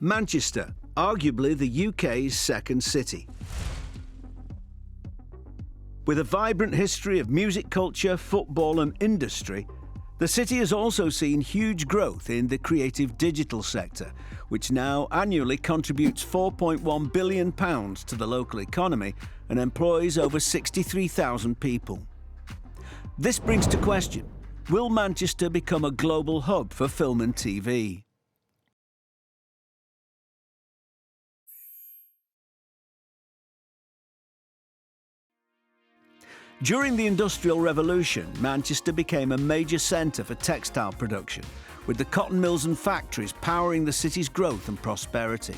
Manchester, arguably the UK's second city. With a vibrant history of music culture, football and industry, the city has also seen huge growth in the creative digital sector, which now annually contributes £4.1 billion to the local economy and employs over 63,000 people. This brings to question, will Manchester become a global hub for film and TV? During the Industrial Revolution, Manchester became a major centre for textile production, with the cotton mills and factories powering the city's growth and prosperity.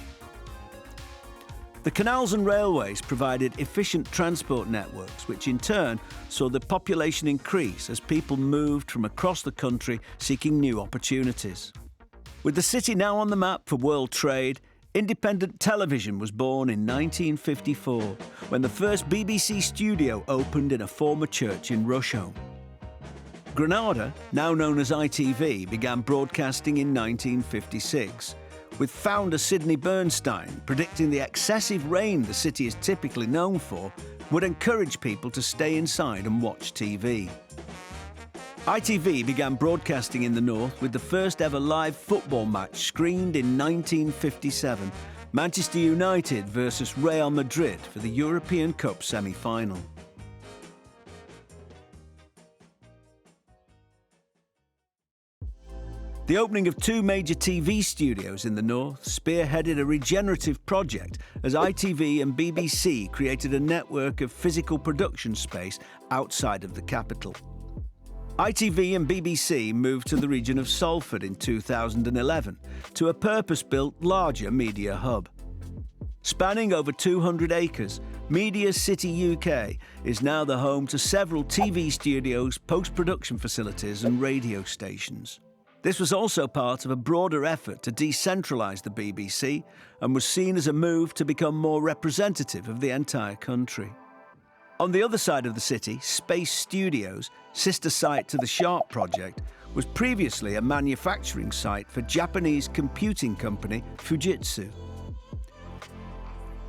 The canals and railways provided efficient transport networks, which in turn saw the population increase as people moved from across the country seeking new opportunities. With the city now on the map for world trade, independent television was born in 1954, when the first BBC studio opened in a former church in Rusholme. Granada, now known as ITV, began broadcasting in 1956, with founder Sidney Bernstein predicting the excessive rain the city is typically known for would encourage people to stay inside and watch TV. ITV began broadcasting in the north with the first ever live football match screened in 1957, Manchester United versus Real Madrid for the European Cup semi-final. The opening of two major TV studios in the north spearheaded a regenerative project as ITV and BBC created a network of physical production space outside of the capital. ITV and BBC moved to the region of Salford in 2011 to a purpose-built larger media hub. Spanning over 200 acres, Media City UK is now the home to several TV studios, post-production facilities and radio stations. This was also part of a broader effort to decentralise the BBC and was seen as a move to become more representative of the entire country. On the other side of the city, Space Studios, sister site to the Sharp project, was previously a manufacturing site for Japanese computing company Fujitsu.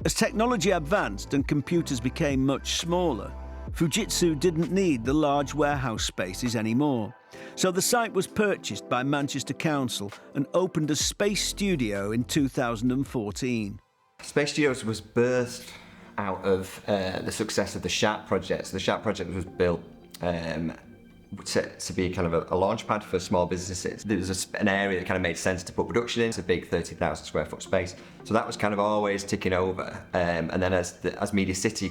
As technology advanced and computers became much smaller, Fujitsu didn't need the large warehouse spaces anymore, so the site was purchased by Manchester Council and opened as Space Studio in 2014. Space Studios was birthed out of the success of the Sharp project. So the Sharp project was built to be kind of a launch pad for small businesses. There was an area that kind of made sense to put production in. It's a big 30,000 square foot space. So that was kind of always ticking over. And then as Media City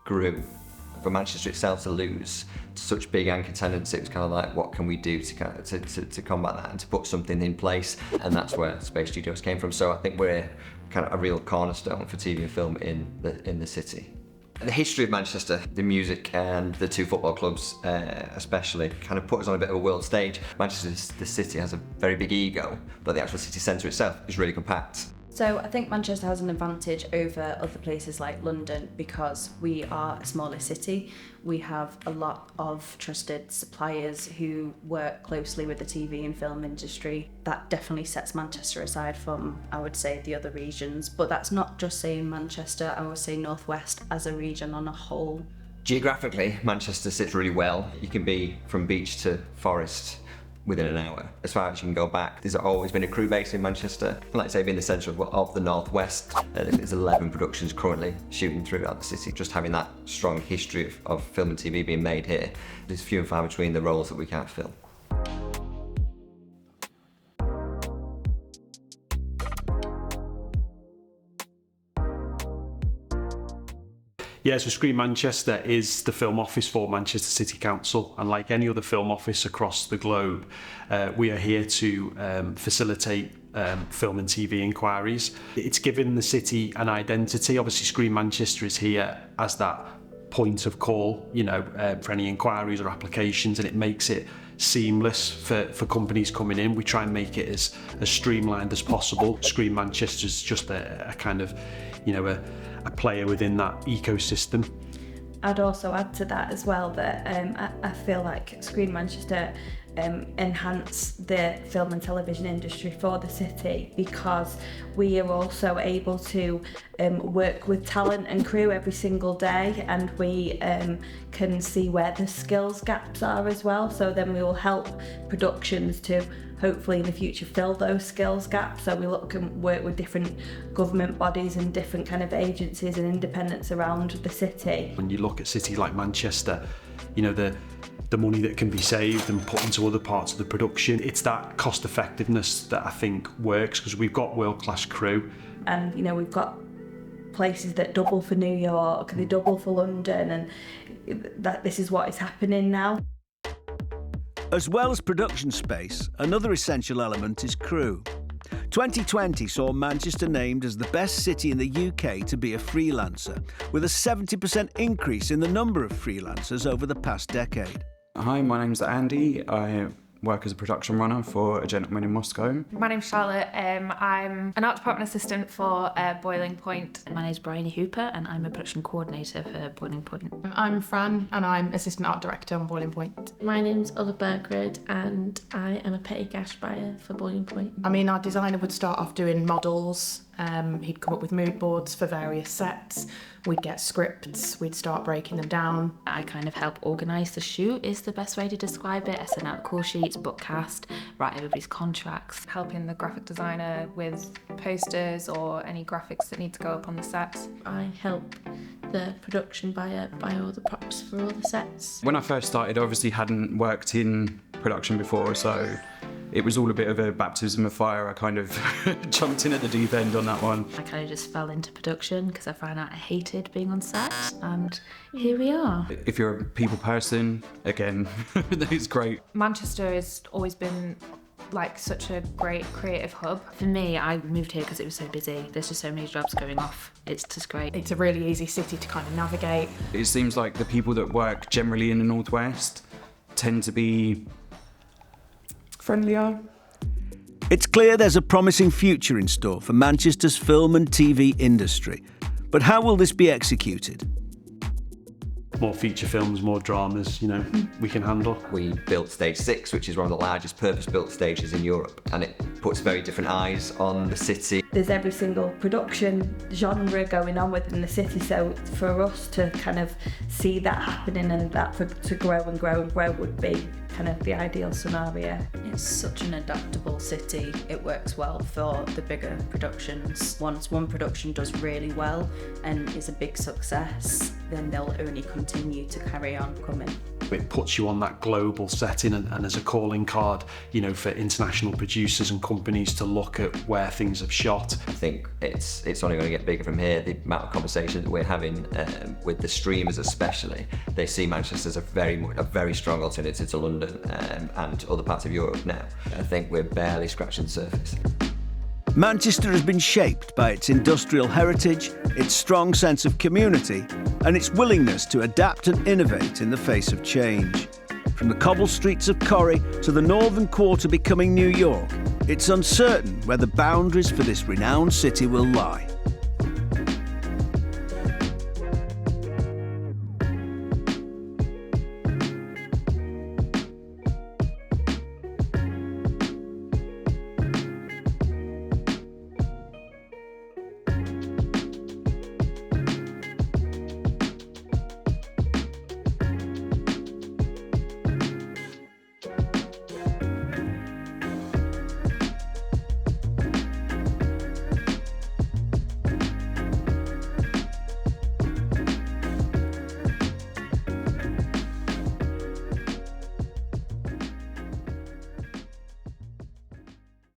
grew, for Manchester itself to lose such big anchor tenants, it was kind of like, what can we do to combat that and to put something in place? And that's where Space Studios came from. So I think we're kind of a real cornerstone for TV and film in the city. The history of Manchester, the music and the two football clubs especially, kind of put us on a bit of a world stage. Manchester, the city, has a very big ego, but the actual city centre itself is really compact. So I think Manchester has an advantage over other places like London because we are a smaller city. We have a lot of trusted suppliers who work closely with the TV and film industry. That definitely sets Manchester aside from, I would say, the other regions. But that's not just saying Manchester, I would say North West as a region on a whole. Geographically, Manchester sits really well. You can be from beach to forest within an hour. As far as you can go back, there's always been a crew base in Manchester. Like I say, being the centre of the Northwest, there's 11 productions currently shooting throughout the city. Just having that strong history of film and TV being made here, there's few and far between the roles that we can't fill. Yeah, so Screen Manchester is the film office for Manchester City Council, and like any other film office across the globe, we are here to facilitate film and TV inquiries. It's given the city an identity. Obviously, Screen Manchester is here as that point of call, for any inquiries or applications, and it makes it seamless for companies coming in. We try and make it as streamlined as possible. Screen Manchester is just a kind of, a player within that ecosystem. I'd also add to that as well that I feel like Screen Manchester enhance the film and television industry for the city, because we are also able to work with talent and crew every single day, and we can see where the skills gaps are as well. So then we will help productions to hopefully in the future fill those skills gaps. So we look and work with different government bodies and different kind of agencies and independents around the city. When you look at cities like Manchester, you know, the money that can be saved and put into other parts of the production, it's that cost effectiveness that I think works, because we've got world-class crew. And you know, we've got places that double for New York, they double for London, and that this is what is happening now. As well as production space, another essential element is crew. 2020 saw Manchester named as the best city in the UK to be a freelancer, with a 70% increase in the number of freelancers over the past decade. Hi, my name's Andy. I work as a production runner for A Gentleman in Moscow. My name's Charlotte. I'm an art department assistant for Boiling Point. My name's Bryony Hooper and I'm a production coordinator for Boiling Point. I'm Fran and I'm assistant art director on Boiling Point. My name's Ulla Bergrud and I am a petty cash buyer for Boiling Point. I mean, our designer would start off doing models. He'd come up with mood boards for various sets. We'd get scripts, we'd start breaking them down. I kind of help organise the shoot is the best way to describe it. I send out call sheets, book cast, write everybody's contracts. Helping the graphic designer with posters or any graphics that need to go up on the set. I help the production buyer buy all the props for all the sets. When I first started, I obviously hadn't worked in production before, so it was all a bit of a baptism of fire. I kind of jumped in at the deep end on that one. I kind of just fell into production because I found out I hated being on set, and here we are. If you're a people person, again, it's great. Manchester has always been like such a great creative hub. For me, I moved here because it was so busy. There's just so many jobs going off. It's just great. It's a really easy city to kind of navigate. It seems like the people that work generally in the Northwest tend to be friendlier. It's clear there's a promising future in store for Manchester's film and TV industry. But how will this be executed? More feature films, more dramas, you know, we can handle. We built Stage 6, which is one of the largest purpose-built stages in Europe, and it puts very different eyes on the city. There's every single production genre going on within the city, so for us to kind of see that happening and that to grow and grow and grow would be kind of the ideal scenario. It's such an adaptable city. It works well for the bigger productions. Once one production does really well and is a big success, then they'll only continue to carry on coming. It puts you on that global setting and as a calling card, you know, for international producers and companies to look at where things have shot. I think it's only going to get bigger from here. The amount of conversations that we're having with the streamers especially, they see Manchester as a very strong alternative to London and other parts of Europe now. I think we're barely scratching the surface. Manchester has been shaped by its industrial heritage, its strong sense of community, and its willingness to adapt and innovate in the face of change. From the cobble streets of Corrie to the northern quarter becoming New York, it's uncertain where the boundaries for this renowned city will lie.